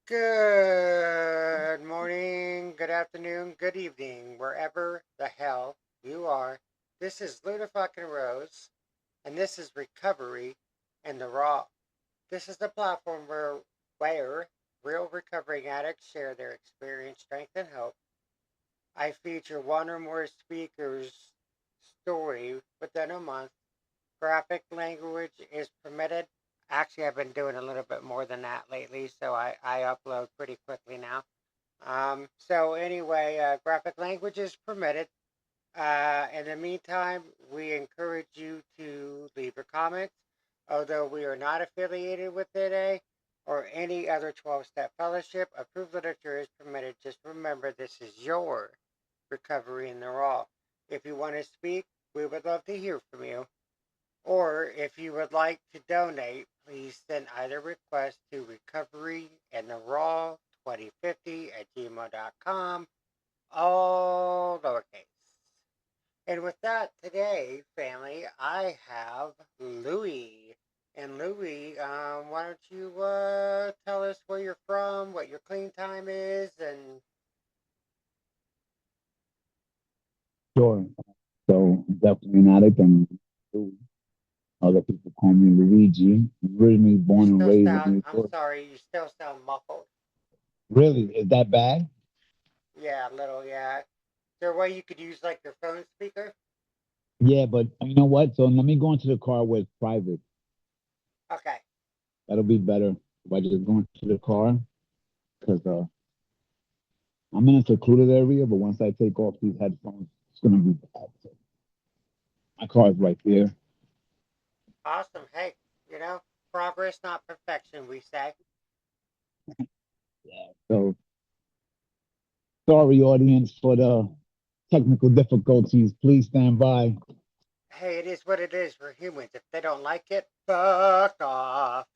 Good morning, good afternoon, good evening, wherever the hell you are. This is Luna fucking Rose, and this is Recovery and the Raw. This is the platform where real recovering addicts share their experience, strength, and hope. I feature one or more speakers' story within a month. Graphic language is permitted. Actually, I've been doing a little bit more than that lately, so I upload pretty quickly now. So anyway, graphic language is permitted. In the meantime, we encourage you to leave your comments. Although we are not affiliated with NA or any other 12-step fellowship, approved literature is permitted. Just remember, this is your recovery in the raw. If you want to speak, we would love to hear from you. Or if you would like to donate, please send either request to recoveryandtheraw2050 at gmail.com, all lowercase. And with that, today, family, I have Louie. And Louie, why don't you tell us where you're from, what your clean time is, and Sure. So definitely an addict, and other people call me Luigi. Originally you born and still raised in sound, New I'm York. sorry, you still sound muffled. Really, is that bad? Yeah, a little, yeah. Is there a way you could use like your phone speaker? Yeah, but you know what? So let me go into the car where it's private. Okay. That'll be better if I just go into the car because I'm in a secluded area. But once I take off these headphones, it's gonna be bad. So my car is right there. Awesome. Hey, progress, not perfection, we say. Yeah. So sorry, audience, for the technical difficulties. Please stand by. Hey, it is what it is. We're humans. If they don't like it, fuck off.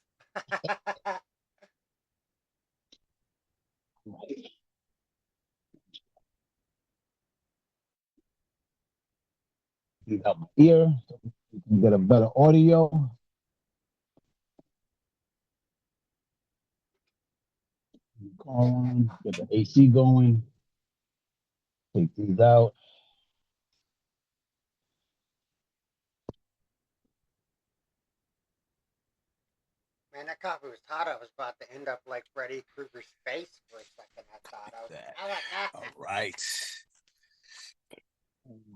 These out my ear so you can get a better audio. Car on, get the AC going, take these out. Man, that coffee was hot. I was about to end up like Freddy Krueger's face for a second. I thought I was That. like, ah. All right.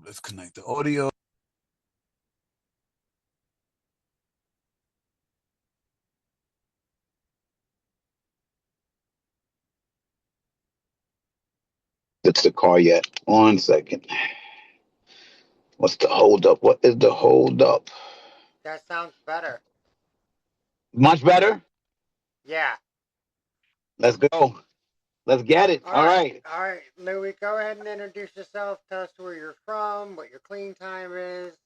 Let's connect the audio. It's the car yet. 1 second. What's the hold up? What is the hold up? That sounds better. Much better? Yeah. Let's go. Let's get it. All All right. right. All right, Louie, go ahead and introduce yourself. Tell us where you're from, what your clean time is.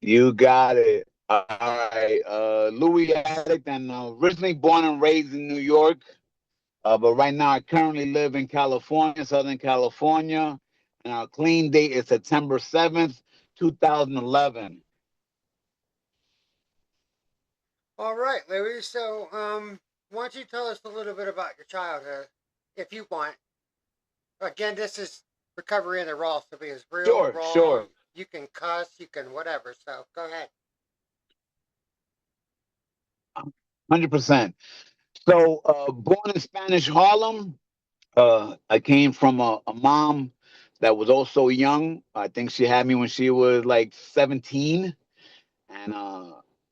You got it. All right. Louis Addict, and originally born and raised in New York. But right now I currently live in California, Southern California. And our clean date is September 7th, 2011. All right, Louie. So, why don't you tell us a little bit about your childhood, if you want? Again, this is recovery in the raw, so be as real, Sure, raw. sure. You can cuss, you can whatever. So go ahead. 100%. So, born in Spanish Harlem, I came from a mom that was also young. I think she had me when she was like 17. And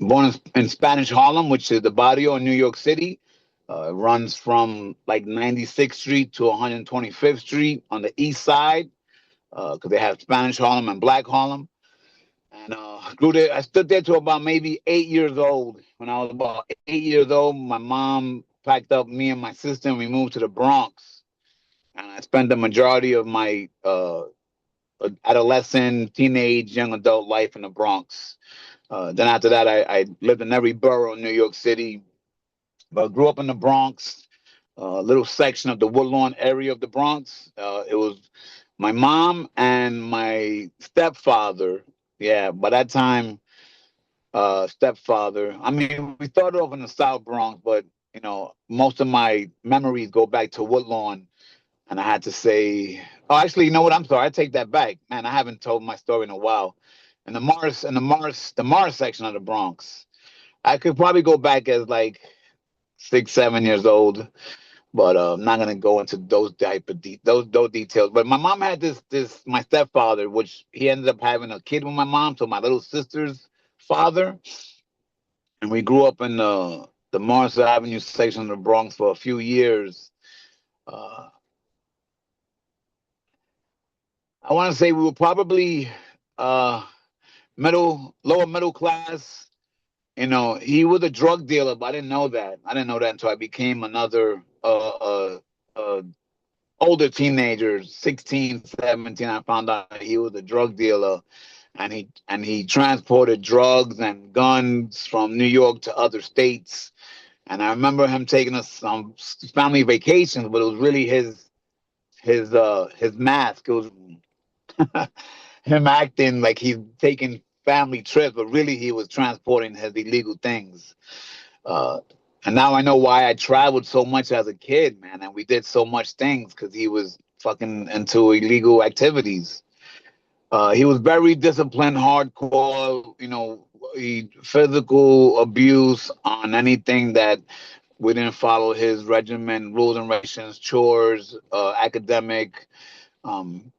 born in Spanish Harlem, which is the barrio in New York City. It runs from like 96th Street to 125th Street on the east side because they have Spanish Harlem and Black Harlem. And grew there. I stood there to about maybe 8 years old. When I was about 8 years old, my mom packed up me and my sister, and we moved to the Bronx. And I spent the majority of my adolescent, teenage, young adult life in the Bronx. Then after that, I lived in every borough in New York City, but grew up in the Bronx, a little section of the Woodlawn area of the Bronx. It was my mom and my stepfather. Yeah, by that time, stepfather. I mean, we started off in the South Bronx, but most of my memories go back to Woodlawn, and I had to say, oh, actually, you know what? I'm sorry. I take that back, man. I haven't told my story in a while. The Morris section of the Bronx, I could probably go back as like 6, 7 years old, but I'm not gonna go into those type of those details. But my mom had this my stepfather, which he ended up having a kid with my mom, so my little sister's father, and we grew up in the Morris Avenue section of the Bronx for a few years. Uh, I want to say we were probably uh, lower middle class. He was a drug dealer, but I didn't know that. I didn't know that until I became another older teenager, 16, 17. I found out he was a drug dealer, and he transported drugs and guns from New York to other states. And I remember him taking us on family vacations, but it was really his mask. It was him acting like he's taking family trips, but really he was transporting his illegal things. Uh, and now I know why I traveled so much as a kid, man, and we did so much things because he was fucking into illegal activities. He was very disciplined, hardcore. Physical abuse on anything that we didn't follow his regimen, rules and regulations, chores, academic. Um,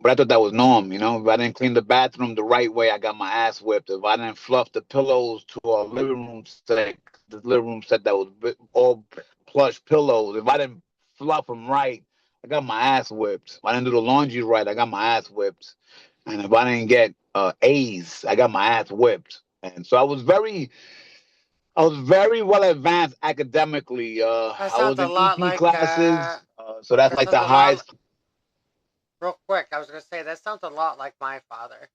but I thought that was norm. If I didn't clean the bathroom the right way, I got my ass whipped. If I didn't fluff the pillows to our living room set, the living room set that was all plush pillows, if I didn't fluff them right, I got my ass whipped. If I didn't do the laundry right, I got my ass whipped. And if I didn't get A's, I got my ass whipped. And so I was very well advanced academically. That I sounds was a in lot EP like classes, so that's that like sounds the a lot highest. real quick. I was gonna say that sounds a lot like my father.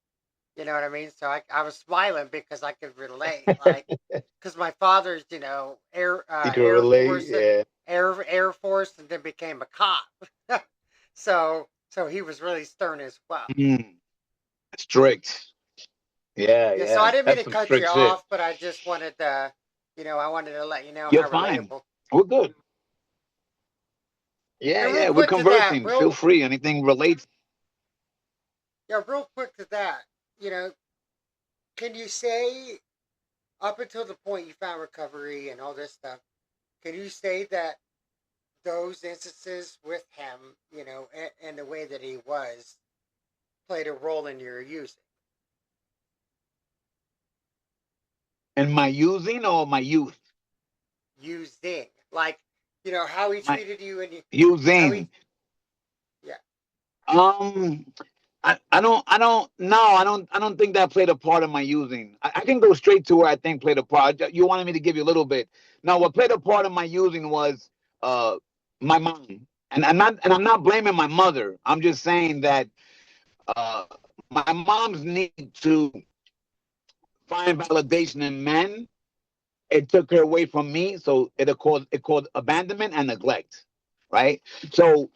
You know what I mean? So I was smiling because I could relate. Like, because my father's You can Air relate, Force, yeah. Air Force, and then became a cop. So he was really stern as well. Mm, strict. Yeah, Yeah. So I yeah. didn't mean That's to some cut you strict shit. off, but I just wanted to, I wanted to let you know You're how fine. relatable. We're good. Yeah, Yeah. Real yeah. We're quick to that. conversing. Feel free. Anything relates. Real quick to that. You know, can you say up until the point you found recovery and all this stuff? Can you say that those instances with him, and the way that he was, played a role in your In my using or my youth? using, like, how he My treated you and how he, using. yeah, Um, I don't no, I don't think that played a part in my using. I can go straight to where I think played a part. You wanted me to give you a little bit. No, what played a part in my using was uh my mom. And I'm not blaming my mother. I'm just saying that my mom's need to find validation in men, it took her away from me, so it caused abandonment and neglect, right? So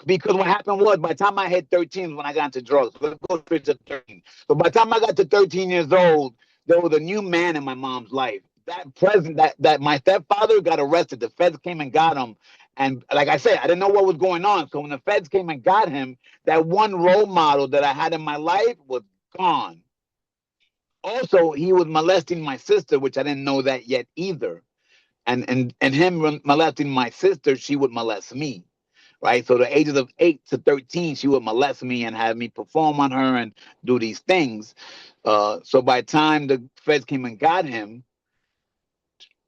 because what happened was, by the time I hit 13 when I got into drugs. Let's go straight to 13. So by the time I got to 13 years old, there was a new man in my mom's life. That my stepfather got arrested. The feds came and got him. And like I said, I didn't know what was going on. So when the feds came and got him, that one role model that I had in my life was gone. Also, he was molesting my sister, which I didn't know that yet either. And him molesting my sister, she would molest me, right? So the ages of 8 to 13, she would molest me and have me perform on her and do these things. So by the time the feds came and got him,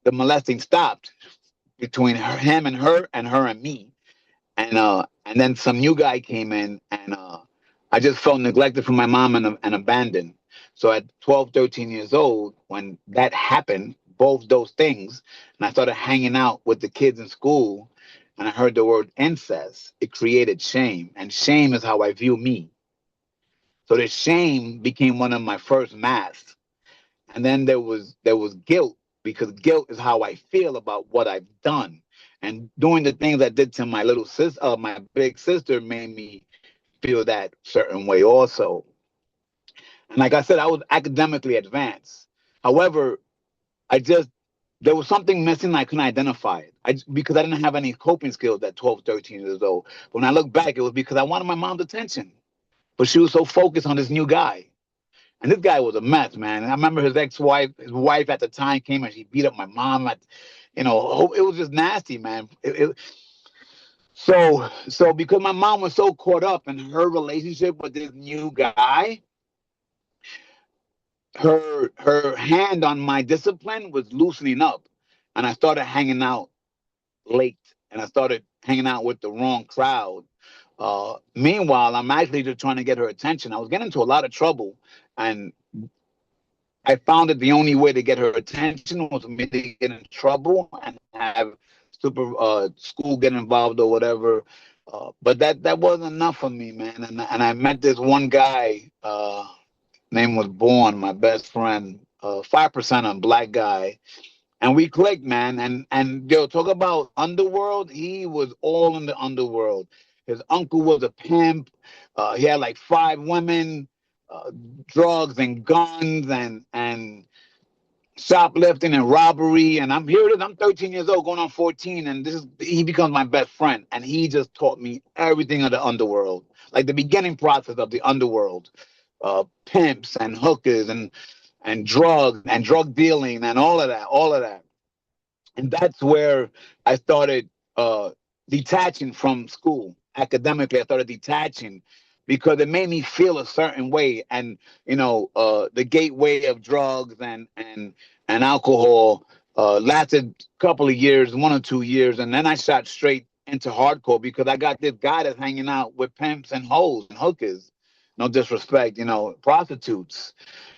the molesting stopped between him and her and me. And then some new guy came in, and I just felt neglected from my mom and abandoned. So at 12, 13 years old, when that happened, both those things, and I started hanging out with the kids in school, and I heard the word incest, it created shame, and shame is how I view me. So the shame became one of my first masks. And then there was guilt, because guilt is how I feel about what I've done. And doing the things I did to my little sister, my big sister, made me feel that certain way also. And like I said, I was academically advanced. However, I just there was something missing. I couldn't identify it. Because I didn't have any coping skills at 12, 13 years old. But when I look back, it was because I wanted my mom's attention. But she was so focused on this new guy. And this guy was a mess, man. And I remember his wife at the time came and she beat up my mom. It was just nasty, man. So because my mom was so caught up in her relationship with this new guy, her hand on my discipline was loosening up, and I started hanging out late, and I started hanging out with the wrong crowd. Meanwhile, I'm actually just trying to get her attention. I was getting into a lot of trouble, and I found that the only way to get her attention was for me to get in trouble and have super school get involved or whatever. But that wasn't enough for me, man. And I met this one guy. Name was Born, my best friend, 5% on black guy, and we clicked, man. And yo, talk about underworld. He was all in the underworld. His uncle was a pimp. He had like five women, uh, drugs and guns and shoplifting and robbery. And I'm here. It is. I'm 13 years old, going on 14, and he becomes my best friend. And he just taught me everything of the underworld, like the beginning process of the underworld, pimps and hookers and drugs and drug dealing and all of that. And that's where I started detaching from school academically. I started detaching because it made me feel a certain way, and the gateway of drugs and alcohol lasted a couple of years, 1 or 2 years, and then I shot straight into hardcore because I got this guy that's hanging out with pimps and hoes and hookers. No disrespect, prostitutes.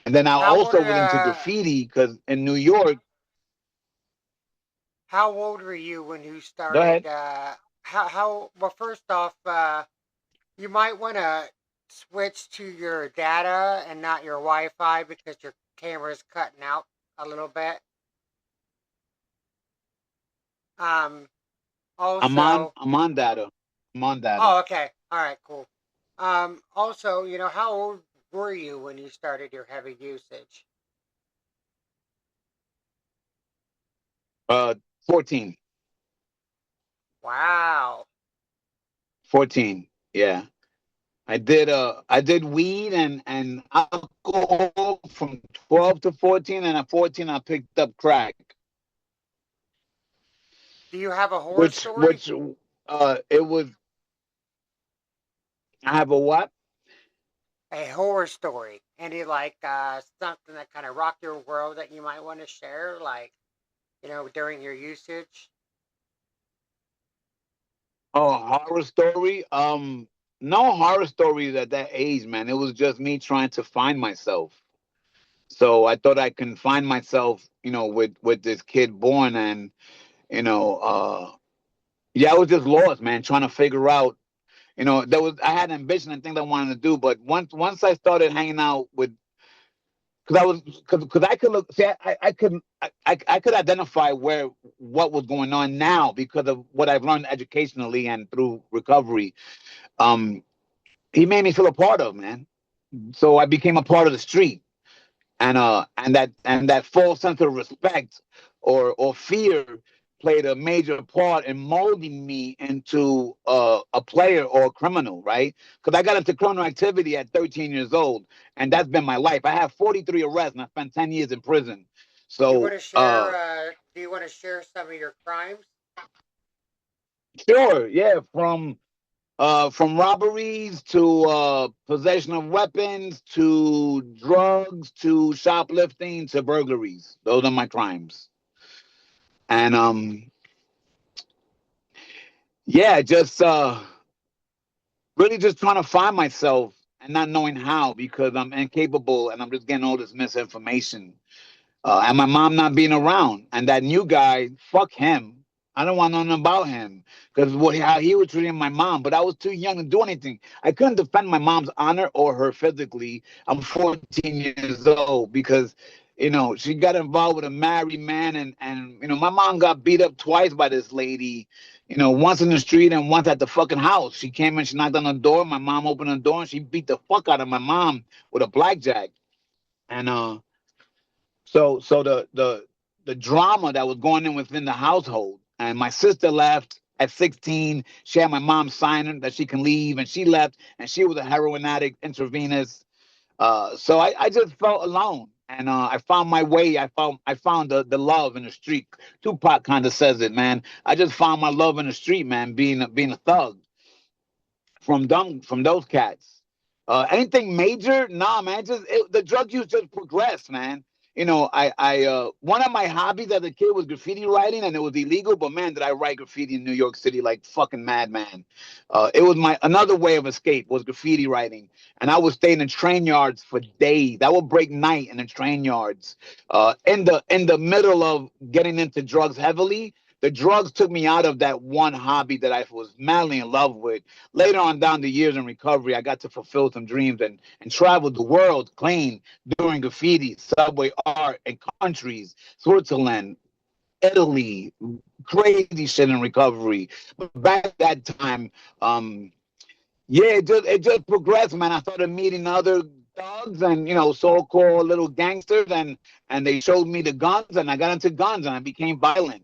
And then I How old also was into uh graffiti because in New York. how old were you when you Go started ahead. how well first off you might want to switch to your data and not your Wi-Fi because your camera's cutting out a little bit. Um I'm on also I'm on data. I'm on data. Oh, okay. All right, cool. Also, how old were you when you started your heavy usage? Uh 14. Wow. 14. Yeah. I did weed and alcohol from 12 to 14, and at 14 I picked up crack. Do you have a horror Which story? which it was I have a what? A horror story. Any like something that kind of rocked your world that you might want to share, like, during your usage? Oh, horror story? No horror stories at that age, man. It was just me trying to find myself. So I thought I can find myself, with this kid Born, and you know, yeah, I was just lost, man, trying to figure out. I had ambition and things I wanted to do, but once I started hanging out with, because I could look, see, I could identify what was going on now because of what I've learned educationally and through recovery. Um, he made me feel a part of, man. So I became a part of the street, and that false sense of respect or fear played a major part in molding me into a player or a criminal, right? Because I got into criminal activity at 13 years old, and that's been my life. I have 43 arrests, and I spent 10 years in prison. You want So, to share? Do you want to share some of your crimes? sure, yeah, from robberies to possession of weapons to drugs to shoplifting to burglaries. Those are my crimes. And yeah, just really just trying to find myself and not knowing how because I'm incapable and I'm just getting all this misinformation. And my mom not being around, and that new guy, fuck him. I don't want nothing about him because how he was treating my mom. But I was too young to do anything. I couldn't defend my mom's honor or her physically. I'm 14 years old because she got involved with a married man, and my mom got beat up twice by this lady. Once in the street and once at the fucking house. She came in, she knocked on the door. My mom opened the door and she beat the fuck out of my mom with a blackjack. And so the drama that was going on within the household. And my sister left at 16. She had my mom sign that she can leave, and she left, and she was a heroin addict, intravenous. So I just felt alone, and I found my way. I found the love in the street. Tupac kind of says it, man. I just found my love in the street, man. Being a thug from those cats. Anything major? Nah, man. The drug use just progressed, man. One of my hobbies as a kid was graffiti writing, and it was illegal. But man, did I write graffiti in New York City like fucking madman. It was my another way of escape was graffiti writing, and I would stay in the train yards for days. I would break night in the train yards. In the middle of getting into drugs heavily, the drugs took me out of that one hobby that I was madly in love with. Later on down the years in recovery, I got to fulfill some dreams and travel the world clean doing graffiti, subway art, and countries, Switzerland, Italy, crazy shit in recovery. But back at that time, yeah, it just progressed, man. I started meeting other thugs and so-called little gangsters, and they showed me the guns, and I got into guns, and I became violent.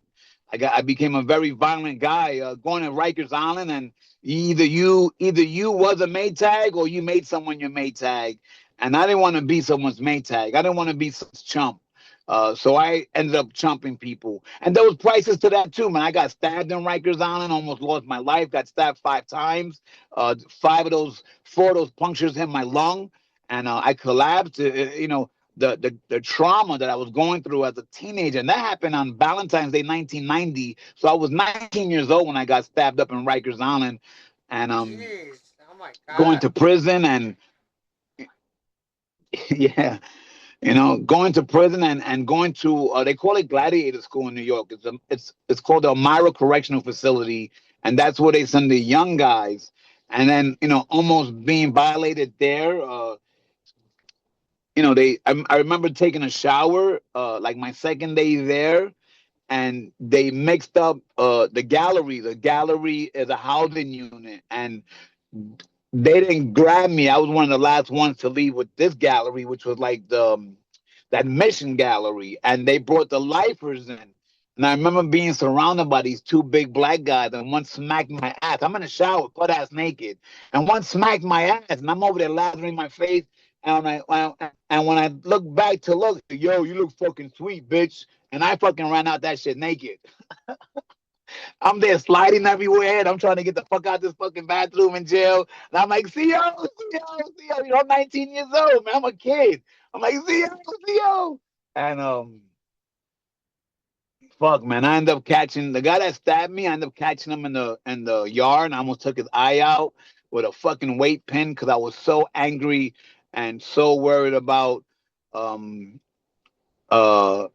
I became a very violent guy, going to Rikers Island, and either you was a Maytag or you made someone your Maytag, and I didn't want to be someone's Maytag. I didn't want to be some chump. So I ended up chumping people, and there was prices to that too, man. I got stabbed in Rikers Island, almost lost my life. Got stabbed 5 times. Four of those punctures hit my lung, and I collapsed. The trauma that I was going through as a teenager, and that happened on Valentine's Day, 1990. So I was 19 years old when I got stabbed up in Rikers Island, and Jeez. Oh my going God. to prison, and yeah, going to prison and going to they call it Gladiator School in New York. It's called the Elmira Correctional Facility, and that's where they send the young guys. And then almost being violated there. I remember taking a shower like my second day there, and they mixed up the gallery. The gallery is a housing unit, and they didn't grab me. I was one of the last ones to leave with this gallery, which was like that mission gallery, and they brought the lifers in. And I remember being surrounded by these two big black guys, and one smacked my ass. I'm in the shower, butt ass naked, and one smacked my ass, and I'm over there lathering my face. And when I look back to look, yo, you look fucking sweet, bitch. And I fucking ran out that shit naked. I'm there sliding everywhere, and I'm trying to get the fuck out this fucking bathroom in jail. And I'm like, see yo, see yo, see yo. I'm 19 years old, man. I'm a kid. I'm like, see yo, see yo. And fuck, man. I end up catching the guy that stabbed me. I end up catching him in the yard, and I almost took his eye out with a fucking weight pin because I was so angry and so worried about um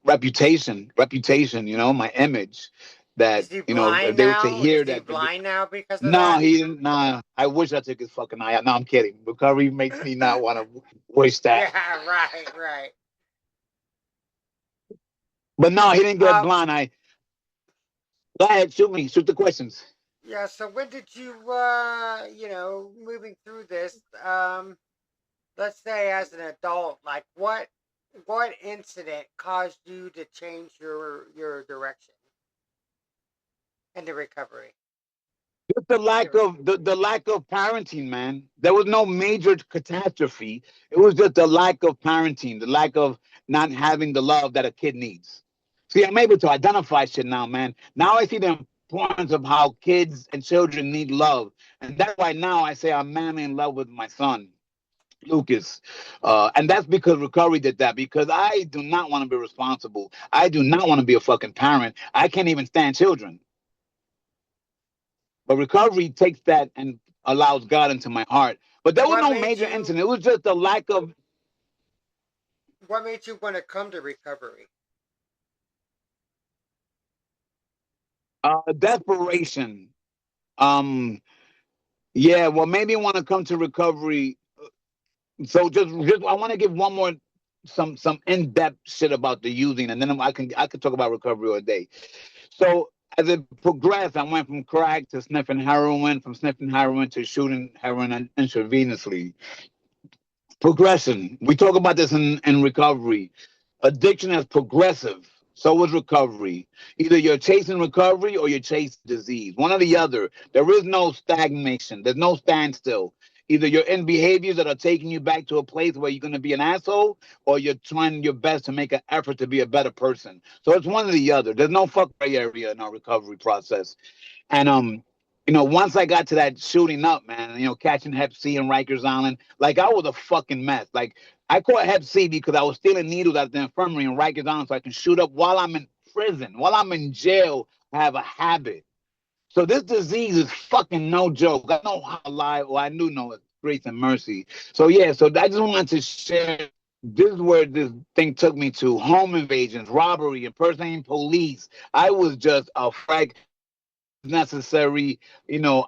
reputation, my image, that Is he blind they would say now? here Is he that blind now because of no, that? he didn't. Nah, I wish I took his fucking eye out. No, I'm kidding. Recovery makes me not want to wish that. Yeah, right, right. But no, he didn't get Um, blind. I Go ahead, shoot me, shoot the questions. yeah, so when did you, moving through this, let's say as an adult, like what incident caused you to change your direction in the recovery? Just the lack of parenting, man. There was no major catastrophe. It was just the lack of parenting, the lack of not having the love that a kid needs. See, I'm able to identify shit now, man. Now I see the importance of how kids and children need love, and that's why now I say I'm madly in love with my son, Lucas. And that's because recovery did that. Because I do not want to be responsible. I do not want to be a fucking parent. I can't even stand children. But recovery takes that and allows God into my heart. But there was What no made major you incident. It was just the lack of what made you want to come to recovery? desperation. Um, yeah, what made me want to come to recovery. So just I want to give one more some in depth shit about the using, and then I can talk about recovery all day. So as it progressed, I went from crack to sniffing heroin, from sniffing heroin to shooting heroin intravenously. Progression. We talk about this in recovery. Addiction is progressive. So was recovery. Either you're chasing recovery or you're chasing disease. One or the other. There is no stagnation. There's no standstill. Either you're in behaviors that are taking you back to a place where you're going to be an asshole, or you're trying your best to make an effort to be a better person. So it's one or the other. There's no fuck gray area in our recovery process. And once I got to that shooting up, man, catching Hep C in Rikers Island, like I was a fucking mess. Like I caught Hep C because I was stealing needles at the infirmary in Rikers Island so I can shoot up while I'm in prison, while I'm in jail. I have a habit. So this disease is fucking no joke. I know how alive, or I do know it's grace and mercy. So yeah, so I just wanted to share. This is where this thing took me to: home invasions, robbery, impersonating police. I was just a frag necessary.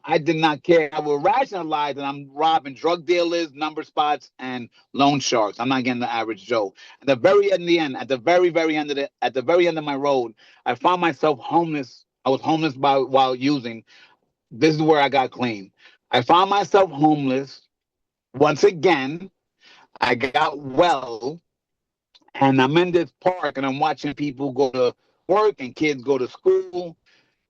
I did not care. I would rationalize that I'm robbing drug dealers, number spots, and loan sharks. I'm not getting the average Joe. At the very end, at the very, very end of at the very end of my road, I found myself homeless. I was homeless while using. This is where I got clean. I found myself homeless once again. I got well, and I'm in this park, and I'm watching people go to work and kids go to school.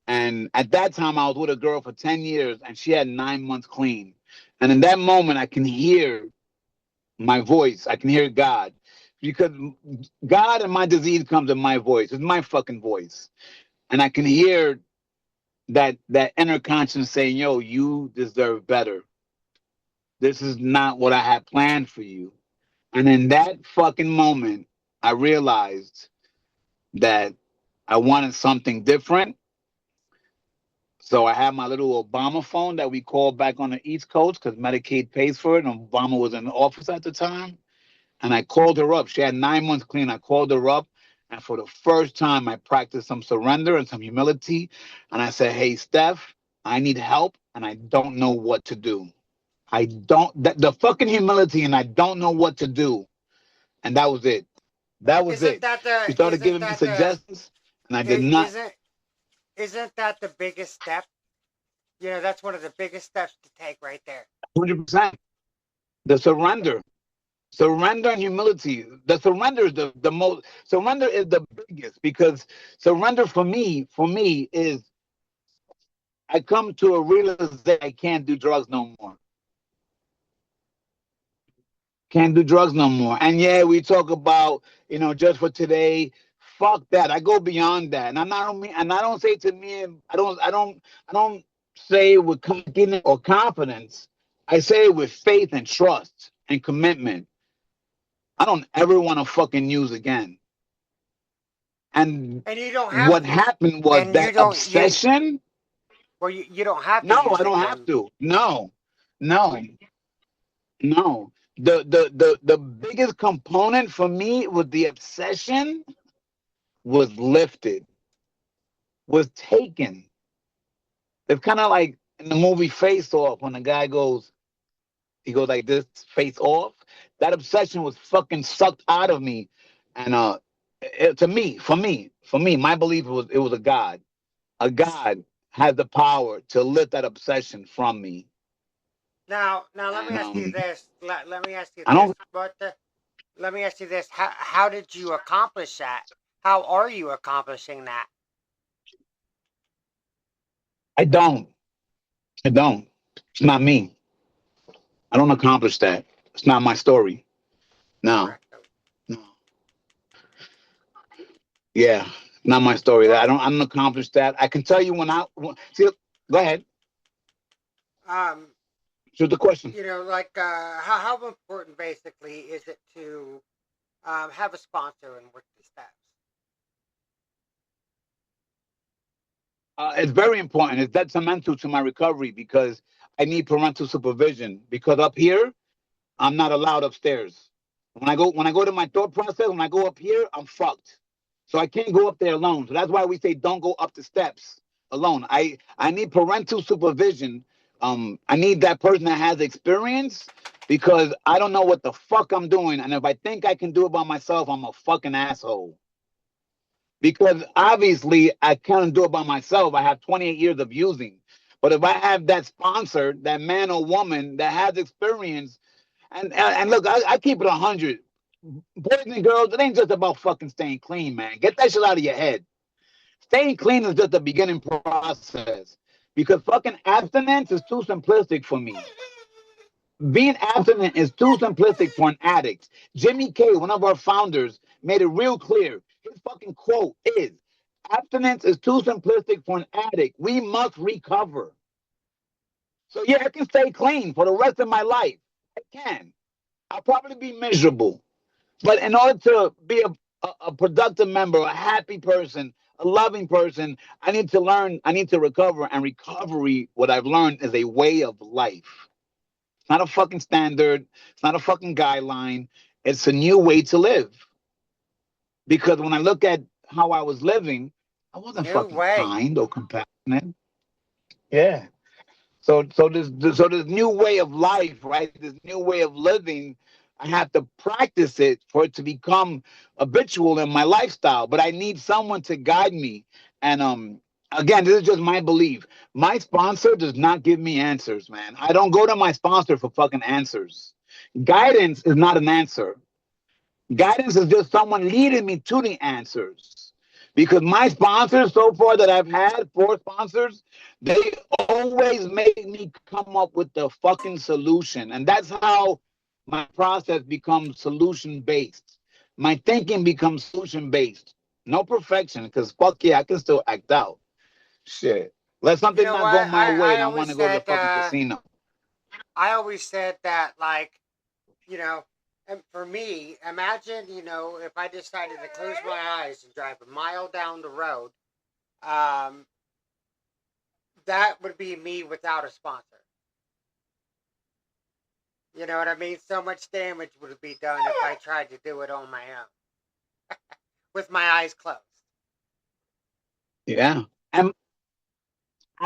And at that time, I was with a girl for 10 years, and she had 9 months clean. And in that moment, I can hear my voice. I can hear God. Because God and my disease comes in my voice. It's my fucking voice. And I can hear that inner conscience saying, yo, you deserve better. This is not what I had planned for you. And in that fucking moment, I realized that I wanted something different. So I had my little Obama phone that we called back on the East Coast because Medicaid pays for it. And Obama was in the office at the time. And I called her up. She had 9 months clean. I called her up. And for the first time, I practiced some surrender and some humility. And I said, hey, Steph, I need help. And I don't know what to do. I don't, the fucking humility, and I don't know what to do. And that was it. That was Isn't it. that She the started isn't giving me that the suggestions. And I did not. isn't isn't that the biggest step? That's one of the biggest steps to take right there. 100%. The surrender. Surrender and humility. The surrender is the most. Surrender is the biggest because surrender for me is I come to a realization I can't do drugs no more. Can't do drugs no more. And yeah, we talk about just for today. Fuck that. I go beyond that, and I don't say to me. I don't say it with confidence or confidence. I say it with faith and trust and commitment. I don't ever want to fucking use again. And And you don't have what to. happened was And you that don't you obsession. well you don't have to No, use I don't have again. to. No, no, no. The biggest component for me with the obsession was lifted, was taken. It's kind of like in the movie Face Off when the guy he goes like this, face off. That obsession was fucking sucked out of me, and to me, for me, my belief was it was a God. A God has the power to lift that obsession from me. Now let me And ask you this. Let me ask you I don't, this. Let me ask you this. How did you accomplish that? How are you accomplishing that? I don't, I don't. It's not me. I don't accomplish that. It's not my story. No, Correct. no. Yeah, not my story. Well, I don't accomplish that. I can tell you see. Go ahead. um, Shoot the question. like how important basically is it to have a sponsor and work the steps? It's very important. It's detrimental to my recovery because I need parental supervision. Because up here, I'm not allowed upstairs. When I go to my thought process, when I go up here, I'm fucked. So I can't go up there alone. So that's why we say don't go up the steps alone. I need parental supervision. I need that person that has experience because I don't know what the fuck I'm doing. And if I think I can do it by myself, I'm a fucking asshole. Because obviously I can't do it by myself. I have 28 years of using. But if I have that sponsor, that man or woman that has experience, and look, I keep it 100. Boys and girls, it ain't just about fucking staying clean, man. Get that shit out of your head. Staying clean is just the beginning process. Because fucking abstinence is too simplistic for me. Being abstinent is too simplistic for an addict. Jimmy K, one of our founders, made it real clear. His fucking quote is abstinence is too simplistic for an addict. We must recover. So, yeah, I can stay clean for the rest of my life. I can. I'll probably be miserable. But in order to be a productive member, a happy person, a loving person, I need to learn, I need to recover. And recovery, what I've learned, is a way of life. It's not a fucking standard. It's not a fucking guideline. It's a new way to live. Because when I look at how I was living, I wasn't New fucking way. kind or compassionate. Yeah. So this new way of life, right? This new way of living, I have to practice it for it to become habitual in my lifestyle. But I need someone to guide me. And again, this is just my belief. My sponsor does not give me answers, man. I don't go to my sponsor for fucking answers. Guidance is not an answer. Guidance is just someone leading me to the answers. Because my sponsors so far that I've had, four sponsors, they always make me come up with the fucking solution. And that's how my process becomes solution based. My thinking becomes solution based. No perfection, because fuck yeah, I can still act out. Shit. Let You something know not go what? my way I and I always want to go to the said fucking casino. I always said that, like, you know, and for me, imagine, if I decided to close my eyes and drive a mile down the road, um, that would be me without a sponsor. You know what I mean? So much damage would be done if I tried to do it on my own with my eyes closed. Yeah. And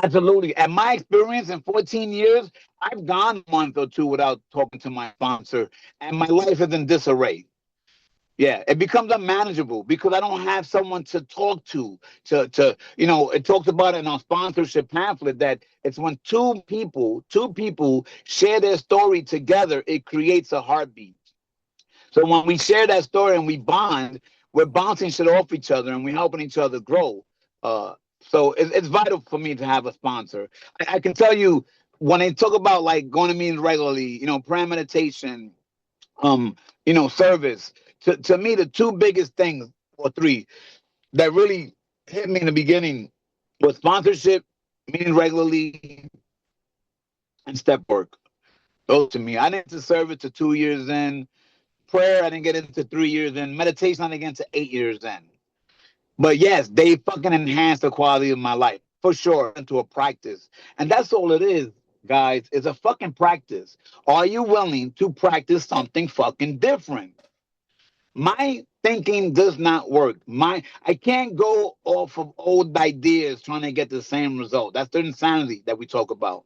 absolutely. And my experience in 14 years, I've gone a month or two without talking to my sponsor, and my life is in disarray. Yeah, it becomes unmanageable because I don't have someone to talk to. It talks about in our sponsorship pamphlet that it's when two people share their story together, it creates a heartbeat. So when we share that story and we bond, we're bouncing shit off each other and we're helping each other grow. So it's vital for me to have a sponsor. I can tell you when they talk about like going to meetings regularly, prayer meditation, um, service. To me, the two biggest things or three that really hit me in the beginning was sponsorship, meeting regularly, and step work. Those to me. I didn't get to service to 2 years in. Prayer, I didn't get into 3 years in. Meditation, I didn't get into 8 years in. But yes, they fucking enhance the quality of my life for sure into a practice. And that's all it is, guys. It's a fucking practice. Are you willing to practice something fucking different? My thinking does not work. I can't go off of old ideas trying to get the same result. That's the insanity that we talk about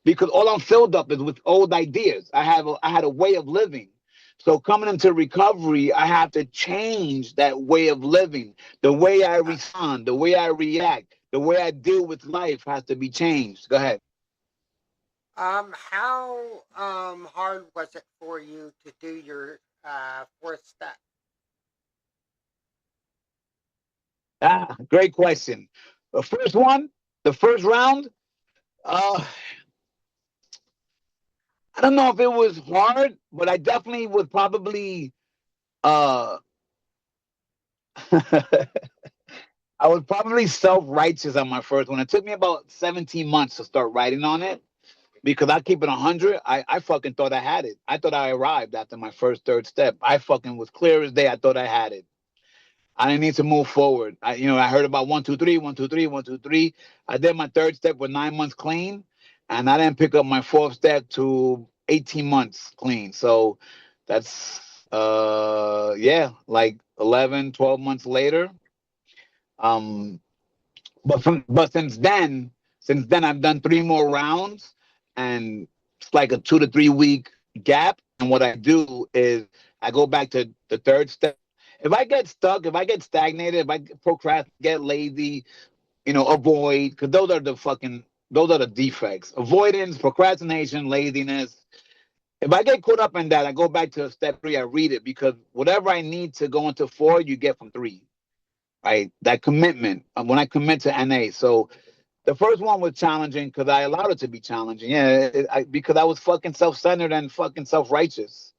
because all I'm filled up is with old ideas. I had a way of living. So coming into recovery, I have to change that way of living. The way I respond, the way I react, the way I deal with life has to be changed. Go ahead. How hard was it for you to do your fourth step? Great question. The first one, the first round, uh, I don't know if it was hard, but I definitely was probably uh I was probably self-righteous on my first one. It took me about 17 months to start writing on it because I keep it 100. I fucking thought I had it. I thought I arrived after my first third step. I fucking was clear as day. I thought I had it. I didn't need to move forward. I heard about 1, 2, 3, 1, 2, 3, 1, 2, 3. I did my third step with 9 months clean, and I didn't pick up my fourth step to 18 months clean. So that's yeah, like 11, 12 months later. Um, but since then I've done three more rounds, and it's like a 2 to 3 week gap. And what I do is I go back to the third step. If I get stuck, if I get stagnated, if I procrastinate, get lazy, avoid, because those are the defects: avoidance, procrastination, laziness. If I get caught up in that, I go back to step three. I read it because whatever I need to go into four, you get from three. Right, that commitment. When I commit to NA, so the first one was challenging because I allowed it to be challenging. Yeah, because I was fucking self-centered and fucking self-righteous.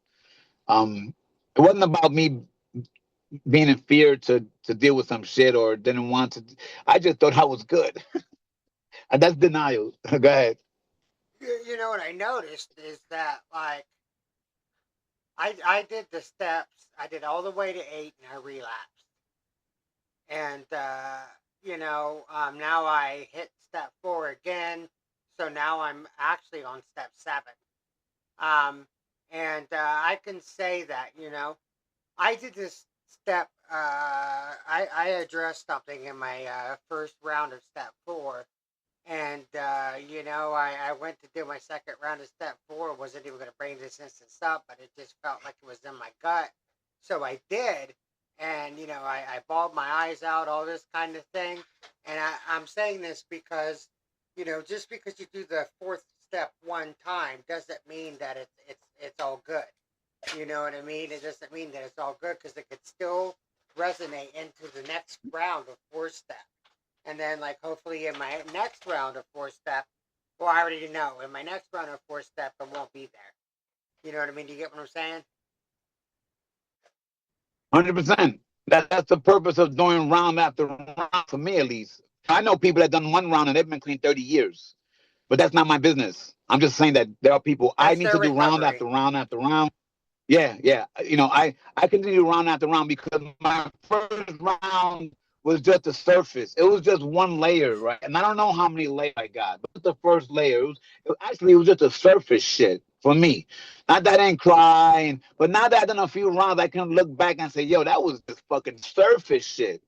It wasn't about me being in fear to deal with some shit or didn't want to. I just thought I was good, and that's denial. Go ahead. You know what I noticed is that like I did the steps. I did all the way to 8, and I relapsed. And now I hit step 4 again. So now I'm actually on step 7. Um, and I can say that I did this step. I addressed something in my first round of step 4. And, I went to do my second round of step 4. Wasn't even going to bring this instance up, but it just felt like it was in my gut. So I did. And, I bawled my eyes out, all this kind of thing. And I'm saying this because, just because you do the fourth step one time doesn't mean that it's all good. You know what I mean? It doesn't mean that it's all good because it could still resonate into the next round of 4 step. And then, like, hopefully in my next round of 4 step, well, I already know in my next round of 4 step, it won't be there. You know what I mean? Do you get what I'm saying? 100%. That's the purpose of doing round after round for me, at least. I know people that done one round and they've been clean 30 years, but that's not my business. I'm just saying that there are people I That's need their to do round recovery. after round after round. Yeah, yeah. I continue round after round because my first round was just the surface. It was just one layer, right? And I don't know how many layers I got, but the first layer, it was just the surface shit for me. Not that I didn't cry, but now that I've done a few rounds, I can look back and say, yo, that was just fucking surface shit.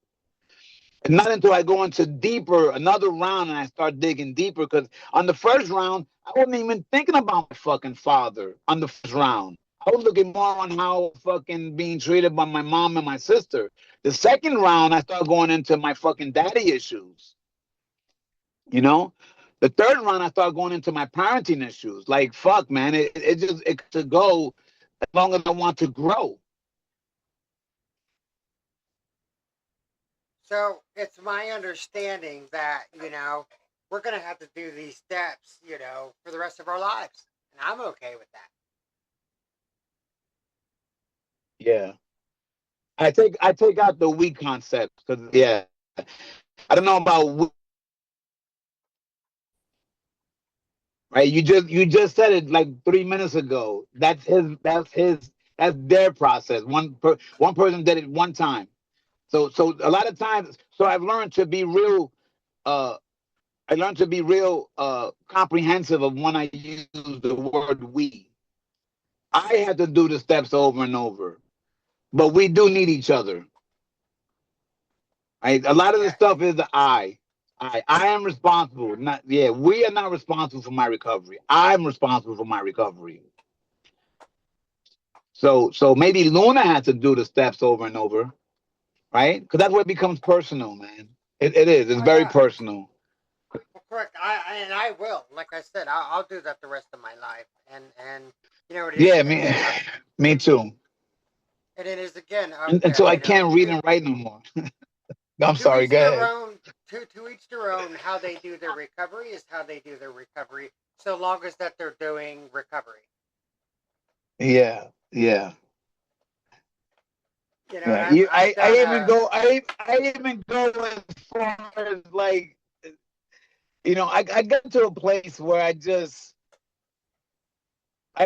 And not until I go into deeper, another round, and I start digging deeper. Because on the first round, I wasn't even thinking about my fucking father on the first round. I was looking more on how fucking being treated by my mom and my sister. The second round, I started going into my fucking daddy issues, you know? The third round, I started going into my parenting issues. Like, fuck, man, it to go as long as I want to grow. So it's my understanding that, we're going to have to do these steps, for the rest of our lives. And I'm okay with that. Yeah. I take out the we concept because yeah, I don't know about right? You just said it like 3 minutes ago. That's their process. One person did it one time. So a lot of times, so I've learned to be real. Uh, I learned to be real comprehensive of when I use the word we. I have to do the steps over and over, but we do need each other. Right? A lot of the Yeah. stuff is the I. I am responsible. Not yeah. We are not responsible for my recovery. I'm responsible for my recovery. So maybe Luna had to do the steps over and over, right? Because that's where it becomes personal, man. It is. It's Oh, very yeah. personal. Well, correct. And I will. Like I said, I'll do that the rest of my life. And it is Yeah, me, again me too. and it is again up And to so I can't read and write no more. I'm to sorry. each Go their ahead. own. To each their own. How they do their recovery is how they do their recovery. So long as that they're doing recovery. Yeah, yeah, yeah. I've I've I done even go. I even go as far as like I get to a place where I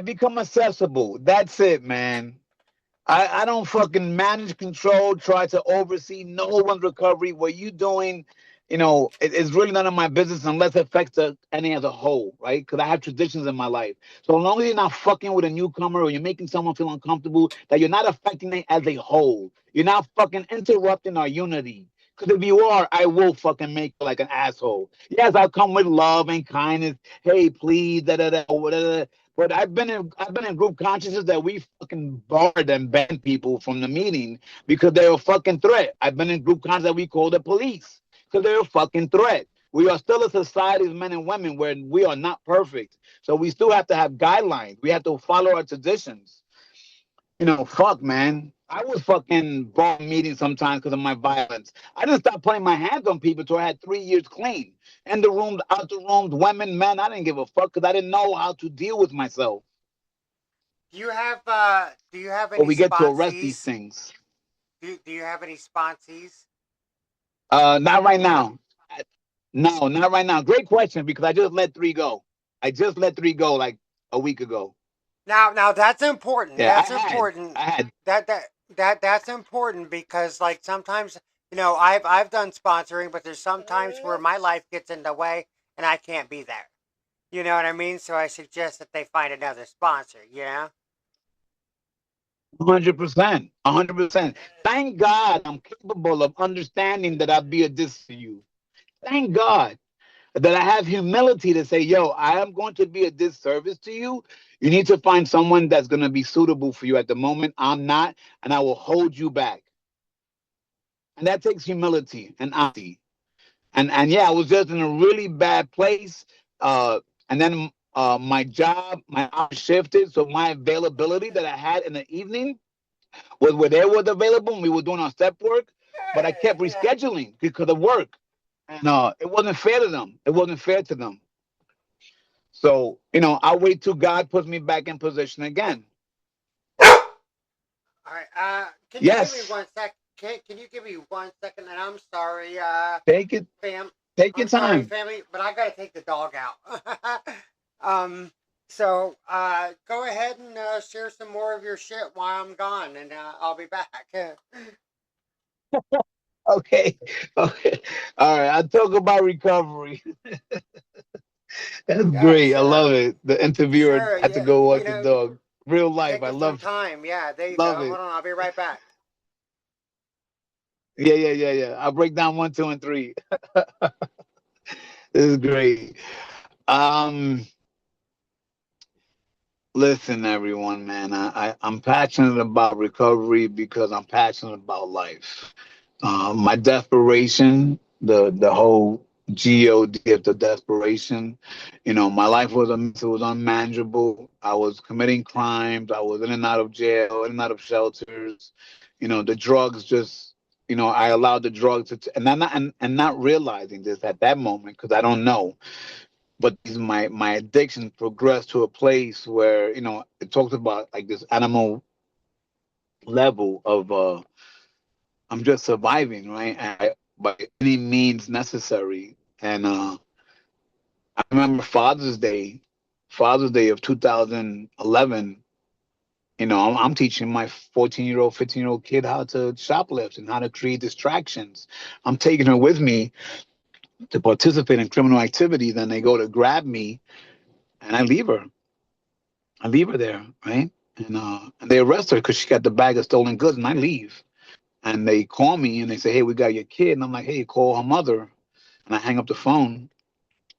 become accessible. That's it, man. I don't fucking manage, control, try to oversee no one's recovery. What you doing, it's really none of my business unless it affects any as a whole, right? Because I have traditions in my life. So as long as you're not fucking with a newcomer or you're making someone feel uncomfortable, that you're not affecting it as a whole. You're not fucking interrupting our unity. Because if you are, I will fucking make you like an asshole. Yes, I'll come with love and kindness. Hey, please, da da da, whatever. But I've been in group consciousness that we fucking barred and banned people from the meeting because they're a fucking threat. I've been in group consciousness that we call the police because they're a fucking threat. We are still a society of men and women where we are not perfect. So we still have to have guidelines. We have to follow our traditions. Fuck, man. I was fucking bomb meetings sometimes because of my violence. I didn't stop putting my hands on people till I had 3 years clean. In the rooms, out the rooms, women, men, I didn't give a fuck because I didn't know how to deal with myself. Do you have But any we get to arrest these sponsees? things. Do you have any sponsees? Not right now. No, not right now. Great question because I just let three go. I just let three go like a week ago. Now that's important. Yeah, That's important. I had That that that's important because like sometimes I've done sponsoring, but there's sometimes where my life gets in the way and I can't be there. You know what I mean? So I suggest that they find another sponsor. 100%, 100%. Thank God I'm capable of understanding that I'd be a diss to you. Thank God that I have humility to say, yo, I am going to be a disservice to you. You need to find someone that's going to be suitable for you at the moment. I'm not, and I will hold you back. And that takes humility and honesty. And yeah, I was just in a really bad place. And then my job, my hours shifted, so my availability that I had in the evening was where they was available, and we were doing our step work. But I kept rescheduling because of work, and it wasn't fair to them. It wasn't fair to them. So I wait till God puts me back in position again. All right. Can you give me Yes, 1 sec? Can you give me 1 second? And I'm sorry, take it, fam. take your I'm sorry, time. family, but I gotta take the dog out. um. So, go ahead and share some more of your shit while I'm gone, and I'll be back. Okay, okay, all right. I'll talk about recovery. That's Yeah, great. I sure, love it. The interviewer sure. had to Yeah, go walk the dog. Real life. I taking some love time. Yeah, there you love go. it. Hold on, I'll be right back. Yeah, yeah, yeah, yeah. I'll break down one, two, and three. This is great. Um, Listen, everyone, man. I'm passionate about recovery because I'm passionate about life. My desperation, the whole God of the desperation. My life was a mess. It was unmanageable. I was committing crimes. I was in and out of jail, in and out of shelters. The drugs just. I allowed the drugs to, and I'm not, and not realizing this at that moment because I don't know. But my addiction progressed to a place where it talks about like this animal level of I'm just surviving, right? And by any means necessary. And I remember Father's Day of 2011. I'm teaching my 14-year-old, 15-year-old kid how to shoplift and how to create distractions. I'm taking her with me to participate in criminal activity. Then they go to grab me, and I leave her. I leave her there, right? And they arrest her because she got the bag of stolen goods, and I leave. And they call me and they say, "Hey, we got your kid." And I'm like, "Hey, call her mother." And I hang up the phone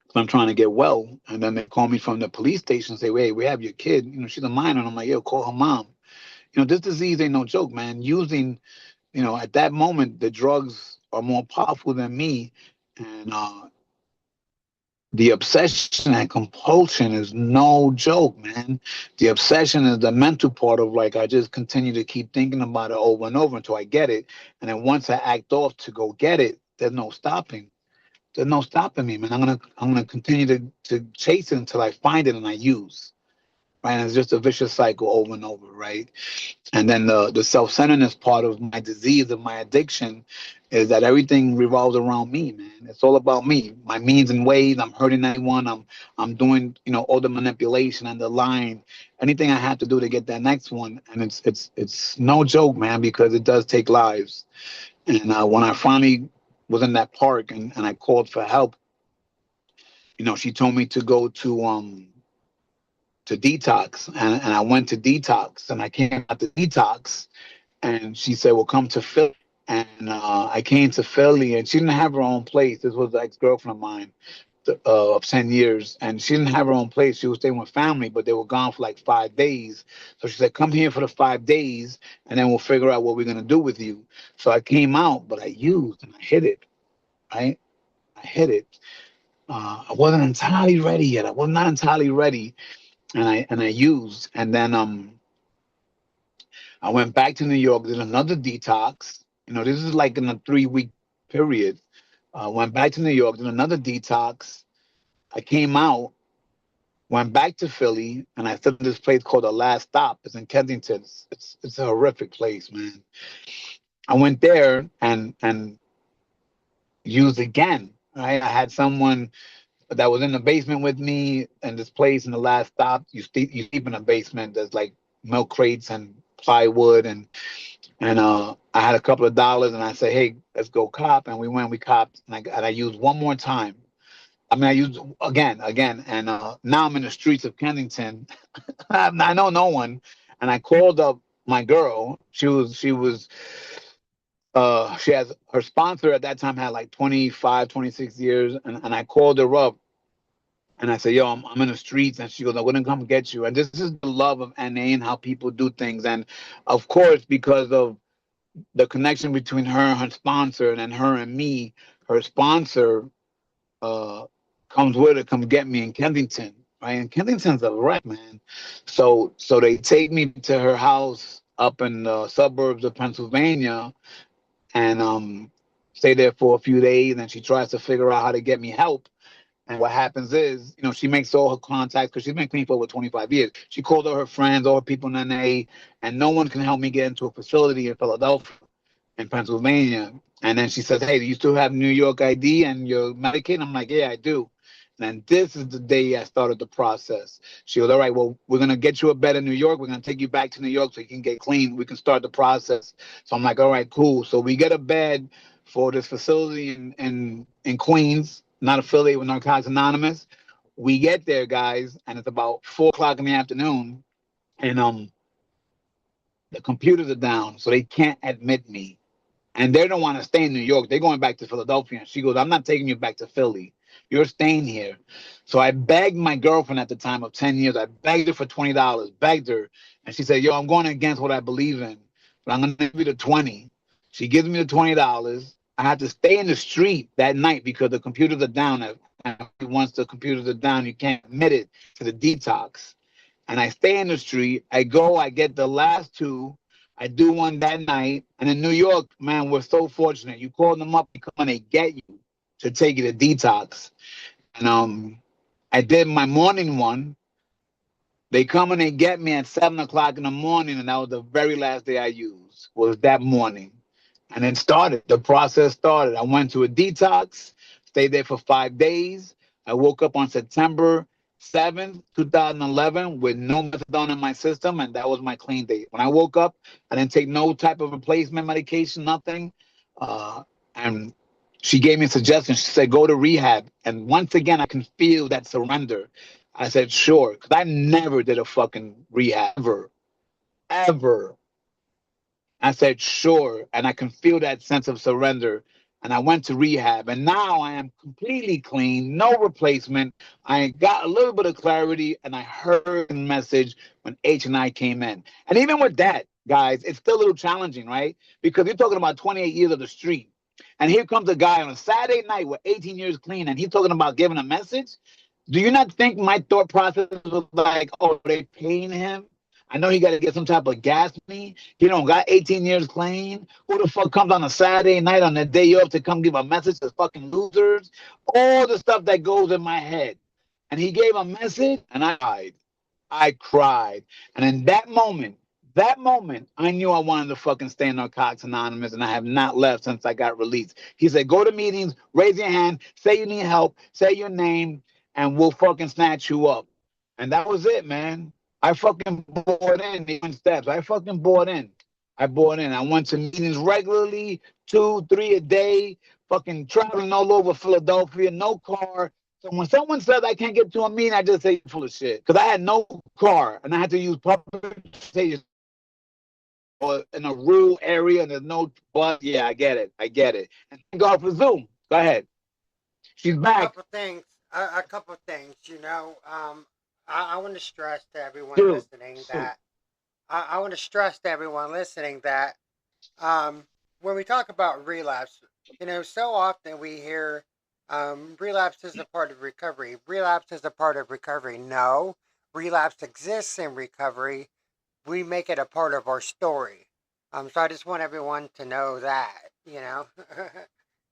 because I'm trying to get well. And then they call me from the police station and say, "Hey, we have your kid. She's a minor." And I'm like, "Yo, call her mom." This disease ain't no joke, man. Using, at that moment, the drugs are more powerful than me. And the obsession and compulsion is no joke, man. The obsession is the mental part of like I just continue to keep thinking about it over and over until I get it. And then once I act off to go get it, there's no stopping. There's no stopping me, man. I'm gonna continue to chase it until I find it and I use. Right. And it's just a vicious cycle over and over, right? And then the self-centeredness part of my disease, of my addiction, is that everything revolves around me, man. It's all about me, my means and ways. I'm hurting anyone. I'm doing all the manipulation and the lying, anything I have to do to get that next one. And it's no joke, man, because it does take lives. And when I finally was in that park and I called for help, she told me to go to detox, and I went to detox, and I came out to detox, and she said, "Well, come to Philly." And I came to Philly, and she didn't have her own place. This was an ex-girlfriend of mine of 10 years, and she didn't have her own place. She was staying with family, but they were gone for like 5 days. So she said, "Come here for the 5 days, and then we'll figure out what we're gonna do with you." So I came out, but I used and I hit it, right? I hit it. I wasn't entirely ready yet. I was not entirely ready, and I used, and then I went back to New York, did another detox. This is like in a 3 week period. Went back to New York, did another detox. I came out, went back to Philly, and I stood at this place called The Last Stop. It's in Kensington. It's a horrific place, man. I went there and used again. Right, I had someone that was in the basement with me in this place in The Last Stop. You sleep in a basement. There's like milk crates and plywood and I had a couple of dollars and I said, hey, let's go cop. And we copped and I used one more time. I mean, I used again, and now I'm in the streets of Kensington. I know no one, and I called up my girl. She has her sponsor at that time had like 25, 26 years, and I called her up and I said, yo, I'm in the streets, and she goes, I'm gonna come get you. And this is the love of NA and how people do things, and of course because of the connection between her and her sponsor, and then her and me, her sponsor uh, comes with her, come get me in Kensington, right? And Kensington's a wreck, man. So they take me to her house up in the suburbs of Pennsylvania, and stay there for a few days. And she tries to figure out how to get me help. And what happens is, she makes all her contacts because she's been clean for over 25 years. She called all her friends, all her people in NA, and no one can help me get into a facility in Philadelphia, in Pennsylvania. And then she says, hey, do you still have New York ID and your Medicaid? I'm like, yeah, I do. And this is the day I started the process. She goes, all right, well, we're going to get you a bed in New York. We're going to take you back to New York so you can get clean. We can start the process. So I'm like, all right, cool. So we get a bed for this facility in Queens, not affiliated with Narcotics Anonymous. We get there, guys, and it's about 4 o'clock in the afternoon. And the computers are down, so they can't admit me, and they don't want to stay in New York. They're going back to Philadelphia. And she goes, I'm not taking you back to Philly. You're staying here. So I begged my girlfriend at the time of 10 years. I begged her for $20, begged her. And she said, yo, I'm going against what I believe in, but I'm going to give you the 20. She gives me the $20. I had to stay in the street that night because the computers are down. And once the computers are down, you can't admit it to the detox. And I stay in the street. I go, I get the last two. I do one that night. And in New York, man, we're so fortunate. You call them up, they come and they get you to take you to detox. And I did my morning one. They come and they get me at 7 o'clock in the morning, and that was the very last day I used, was that morning. And it started. The process started. I went to a detox, stayed there for 5 days. I woke up on September 7th, 2011, with no methadone in my system, and that was my clean date. When I woke up, I didn't take no type of replacement medication, nothing. And she gave me a suggestion. She said, go to rehab. And once again, I can feel that surrender. I said, sure, because I never did a fucking rehab, ever, ever. I said, sure. And I can feel that sense of surrender. And I went to rehab. And now I am completely clean, no replacement. I got a little bit of clarity, and I heard a message when H and I came in. And even with that, guys, it's still a little challenging, right? Because you're talking about 28 years of the street. And here comes a guy on a Saturday night with 18 years clean, and he's talking about giving a message. Do you not think my thought process was like, oh, they paying him? I know he got to get some type of gas money. He don't got 18 years clean. Who the fuck comes on a Saturday night on the day off to come give a message to fucking losers? All the stuff that goes in my head. And he gave a message, and I cried. I cried. And in that moment, I knew I wanted to fucking stay in Narcotics Anonymous, and I have not left since I got released. He said, go to meetings, raise your hand, say you need help, say your name, and we'll fucking snatch you up. And that was it, man. I fucking bought in the steps. I fucking bought in. I bought in. I went to meetings regularly, 2, 3 a day, fucking traveling all over Philadelphia, no car. So when someone says I can't get to a meeting, I just say full of shit. Because I had no car and I had to use public transportation or in a rural area and there's no bus. Yeah, I get it. I get it. And thank God for Zoom. Go ahead. She's back. Couple things. A couple things. I want to stress to everyone Shoot. listening that I want to stress to everyone listening that um, when we talk about relapse, so often we hear Relapse is a part of recovery. Relapse is a part of recovery. No, relapse exists in recovery. We make it a part of our story. So I just want everyone to know that,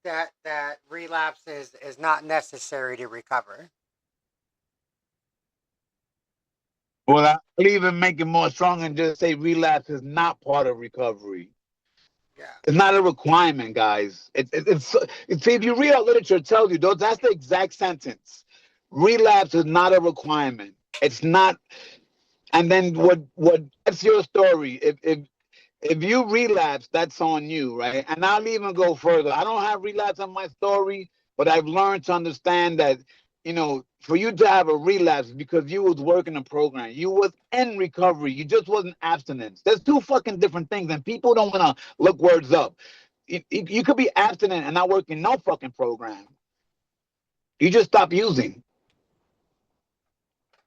that relapse is not necessary to recover. Well, I'll even make it more strong and just say relapse is not part of recovery. Yeah, It's not a requirement, guys. See, if you read our literature, it tells you, though, that's the exact sentence. Relapse is not a requirement. It's not. And then what? That's your story. If you relapse, that's on you, right? And I'll even go further. I don't have relapse on my story, but I've learned to understand that, for you to have a relapse because you was working a program, you was in recovery, you just wasn't abstinence. There's two fucking different things, and people don't want to look words up. You could be abstinent and not working no fucking program. You just stop using.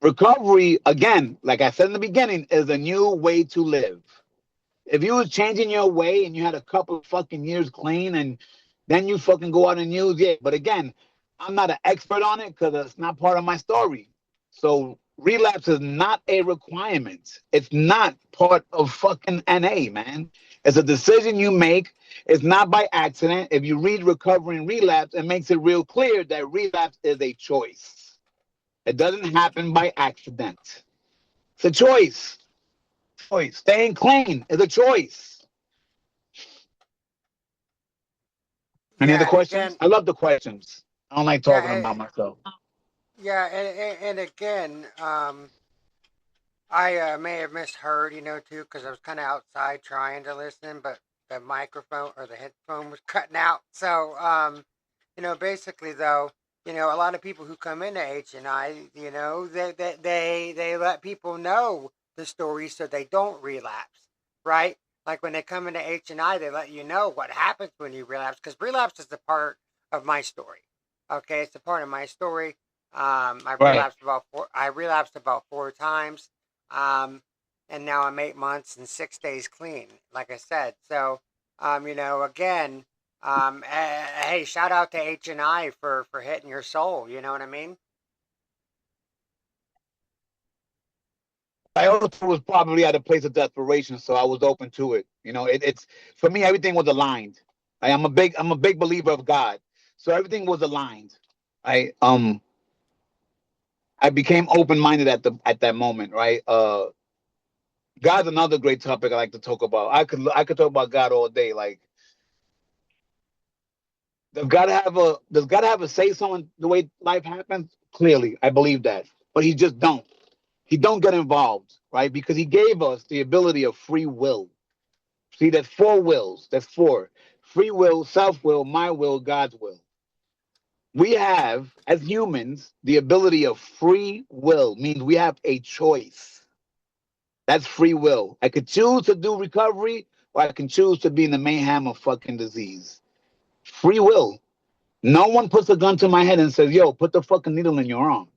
Recovery, again, like I said in the beginning, is a new way to live. If you was changing your way and you had a couple of fucking years clean and then you fucking go out and use, yeah. But again, I'm not an expert on it because it's not part of my story. So relapse is not a requirement. It's not part of fucking NA, man. It's a decision you make. It's not by accident. If you read recovery and relapse, it makes it real clear that relapse is a choice. It doesn't happen by accident. It's a choice. Staying clean is a choice. Any other yeah, and questions? again, I love the questions. I don't like yeah, talking about myself. yeah, and again, I may have misheard, too, because I was kind of outside trying to listen, but the microphone or the headphone was cutting out. So, basically though, a lot of people who come into H&I, they let people know the story so they don't relapse, right? Like when they come into H&I, they let you know what happens when you relapse because relapse is a part of my story. Okay, it's a part of my story. Right. I relapsed about 4 times. Um, and now I'm 8 months and 6 days clean, like I said. So, again, hey, shout out to H&I for hitting your soul. You know what I mean? I also was probably at a place of desperation, so I was open to it. It's for me, everything was aligned. I'm a big believer of God, so everything was aligned. I became open minded at that moment, right? God's another great topic I like to talk about. I could talk about God all day. Like, does God have a say so in the way life happens? Clearly, I believe that, but he just don't. He don't get involved, right? Because he gave us the ability of free will. See, there's four wills. There's four: free will, self will, my will, God's will. We have, as humans, the ability of free will. Means we have a choice. That's free will. I could choose to do recovery, or I can choose to be in the mayhem of fucking disease. Free will. No one puts a gun to my head and says, "Yo, put the fucking needle in your arm."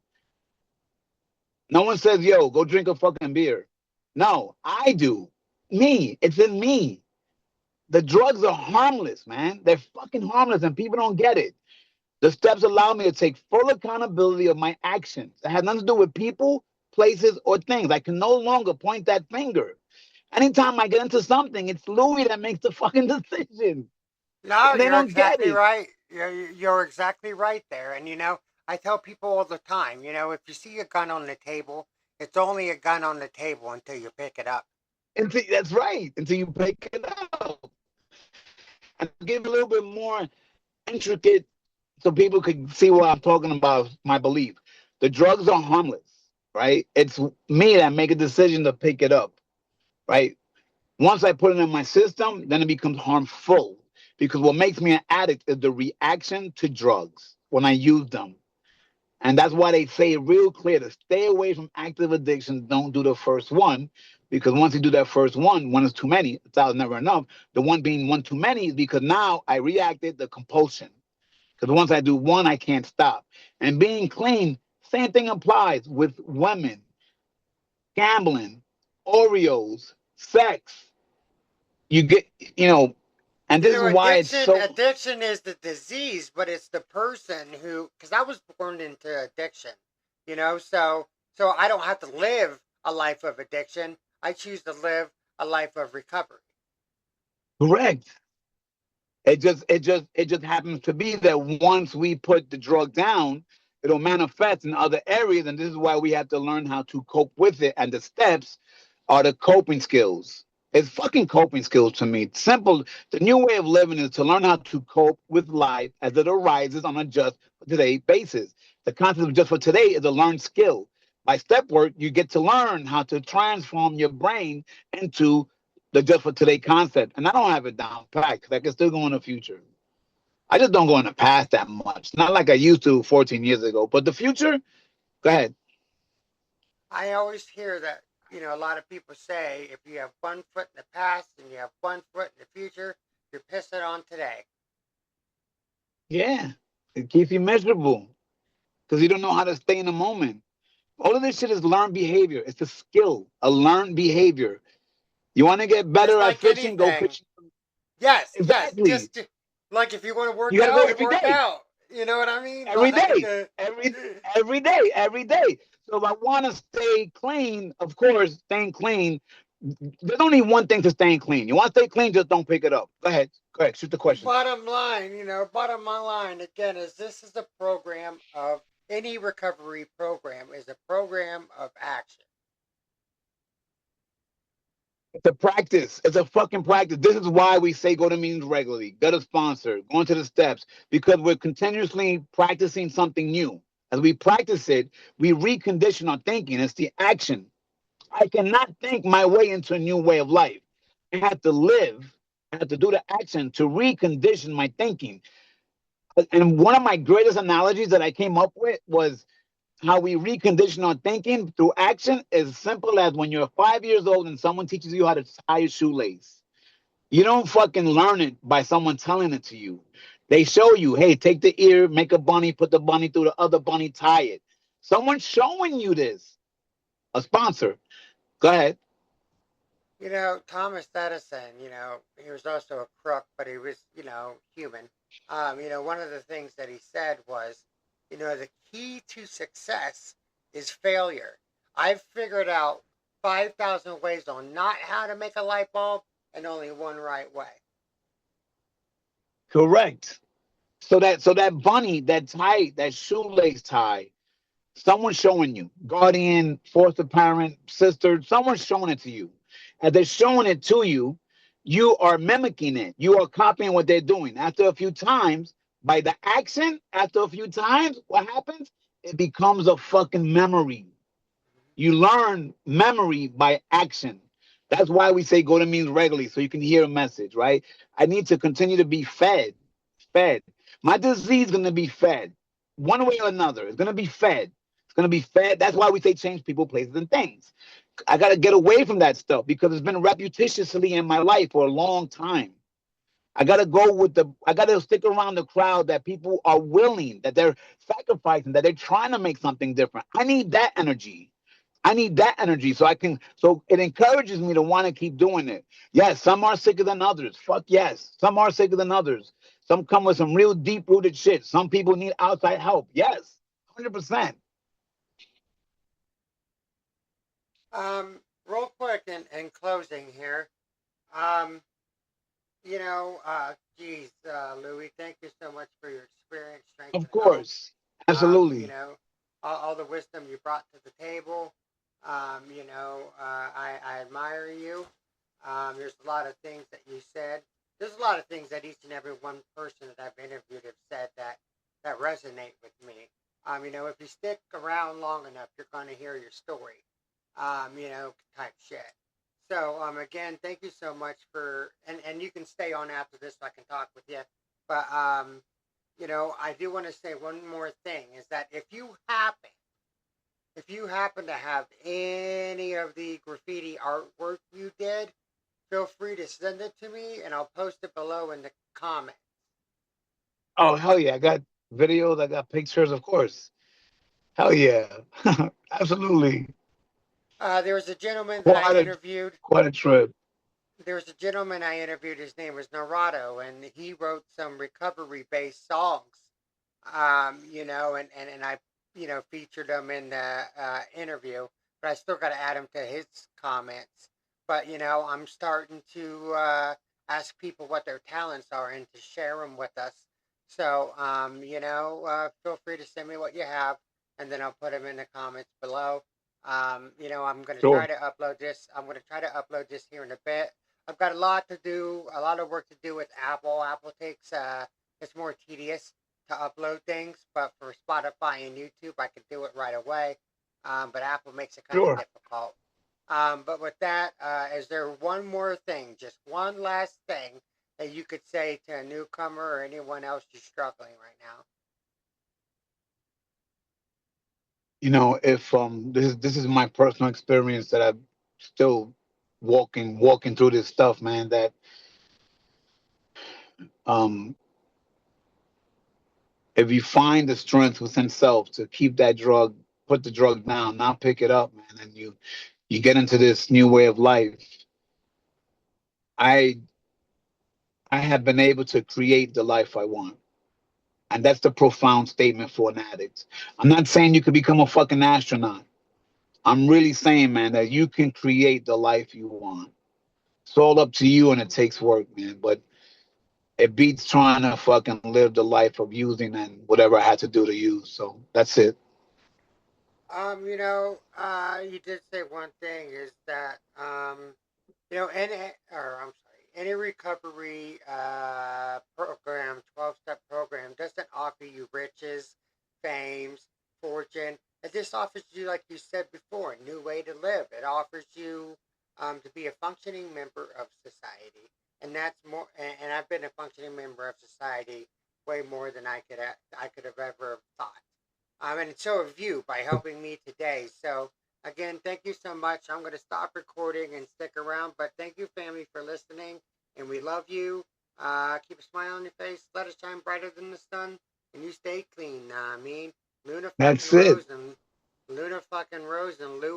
No one says, "Yo, go drink a fucking beer." No, I do. Me. It's in me. The drugs are harmless, man. They're fucking harmless, and people don't get it. The steps allow me to take full accountability of my actions. It has nothing to do with people, places, or things. I can no longer point that finger. Anytime I get into something, it's Louis that makes the fucking decision. No, And they you're don't get exactly it. right. You're exactly right there. And I tell people all the time, if you see a gun on the table, it's only a gun on the table until you pick it up. That's right. Until you pick it up. And I'll give a little bit more intricate so people could see what I'm talking about, my belief. The drugs are harmless, right? It's me that make a decision to pick it up, right? Once I put it in my system, then it becomes harmful because what makes me an addict is the reaction to drugs when I use them. And that's why they say real clear to stay away from active addictions. Don't do the first one because once you do that first one is too many. A thousand never enough. The one being one too many is because now I reacted the compulsion. Because once I do one, I can't stop. And being clean, same thing applies with women, gambling, Oreos, sex. You get, you know, And You this is know, why it's addiction so addiction is the disease, but it's the person who, because I was born into addiction, so I don't have to live a life of addiction. I choose to live a life of recovery. correct. It just happens to be that once we put the drug down, it'll manifest in other areas, and this is why we have to learn how to cope with it. And the steps are the coping skills. It's fucking coping skills to me. Simple. The new way of living is to learn how to cope with life as it arises on a just for today basis. The concept of just for today is a learned skill. By step work, you get to learn how to transform your brain into the just for today concept. And I don't have it down packed because I can still go in the future. I just don't go in the past that much. Not like I used to 14 years ago. But the future, go ahead. I always hear that, a lot of people say if you have one foot in the past and you have one foot in the future, you're pissing on today. Yeah. It keeps you miserable because you don't know how to stay in the moment. All of this shit is learned behavior. It's a skill, a learned behavior. You want to get Just better at like fishing? Go anything. fishing. Yes, yes. Exactly. Like if you want to You work got to go out, every work day. out. You know what I mean? Every Like, day, every day. So if I want to stay clean, of course, staying clean. There's only one thing to staying clean. You want to stay clean, just don't pick it up. Go ahead. Go ahead. Shoot the question. bottom line again is this is a program of any recovery program is a program of action. It's a practice. It's a fucking practice. This is why we say go to meetings regularly, get a sponsor, go into the steps, because we're continuously practicing something new. As we practice it, we recondition our thinking. It's the action. I cannot think my way into a new way of life. I have to live, I have to do the action to recondition my thinking. And one of my greatest analogies that I came up with was how we recondition our thinking through action is simple as when you're 5 years old and someone teaches you how to tie a shoelace. You don't fucking learn it by someone telling it to you. They show you, hey, take the ear, make a bunny, put the bunny through the other bunny, tie it. Someone's showing you this. A sponsor. Go ahead. Thomas Edison, he was also a crook, but he was, human. One of the things that he said was, the key to success is failure. I've figured out 5,000 ways on not how to make a light bulb and only one right way. Correct. So that bunny, that tie, that shoelace tie, someone's showing you. Guardian, foster parent, sister, someone's showing it to you. As they're showing it to you, you are mimicking it. You are copying what they're doing. After a few times, by the action, after a few times, what happens? It becomes a fucking memory. You learn memory by action. That's why we say go to meetings regularly so you can hear a message, right? I need to continue to be fed. My disease is going to be fed one way or another. It's going to be fed. It's going to be fed. That's why we say change people, places, and things. I got to get away from that stuff because it's been repetitiously in my life for a long time. I got to stick around the crowd that people are willing, that they're sacrificing, that they're trying to make something different. I need that energy. I need that energy so it encourages me to want to keep doing it. Yes, some are sicker than others. Fuck yes. Some are sicker than others. Some come with some real deep rooted shit. Some people need outside help. Yes, 100%. Real quick in closing here. Um, geez, Louis, thank you so much for your experience, strength, Of and hope. course. Um, you Absolutely. know, all the wisdom you brought to the table. I admire you. There's a lot of things that you said. There's a lot of things that each and every one person that I've interviewed have said that resonate with me. If you stick around long enough, you're going to hear your story. Type shit. So, again, thank you so much and you can stay on after this so I can talk with you. But, I do want to say one more thing is that if you happen to have any of the graffiti artwork you did, feel free to send it to me and I'll post it below in the comments. Oh, hell yeah. I got videos, I got pictures, of course. Hell yeah. Absolutely. There was a gentleman that I Quite a interviewed. quite a trip. there's a gentleman I interviewed. His name was Narado, and he wrote some recovery-based songs. And I, featured him in the interview, but I still got to add him to his comments. But I'm starting to ask people what their talents are and to share them with us. So, feel free to send me what you have, and then I'll put them in the comments below. I'm going to try Sure, to upload this. I'm going to try to upload this here in a bit. I've got a lot to do, a lot of work to do with Apple. Apple takes it's more tedious to upload things, but for Spotify and YouTube, I could do it right away. But Apple makes it kind of sure. difficult. But with that, is there one more thing, just one last thing that you could say to a newcomer or anyone else who's struggling right now? If this is my personal experience that I'm still walking through this stuff, man. That um, if you find the strength within self to keep that drug, put the drug down, not pick it up, man, and you get into this new way of life. I I have been able to create the life I want. And that's the profound statement for an addict. I'm not saying you could become a fucking astronaut. I'm really saying, man, that you can create the life you want. It's all up to you and it takes work, man. But it beats trying to fucking live the life of using and whatever I had to do to use. So that's it. You did say one thing is that I'm sorry, any recovery program, 12-step program, doesn't offer you riches, fames, fortune. It just offers you, like you said before, a new way to live. It offers you to be a functioning member of society, and that's more. And I've been a functioning member of society way more than I could have ever thought. And so have you by helping me today. So again, thank you so much. I'm going to stop recording and stick around, but thank you, family, for listening. And we love you. Keep a smile on your face. Let it shine brighter than the sun. And you stay clean. I mean, Luna fucking That's it. Rose and Luna fucking Rose and Louie.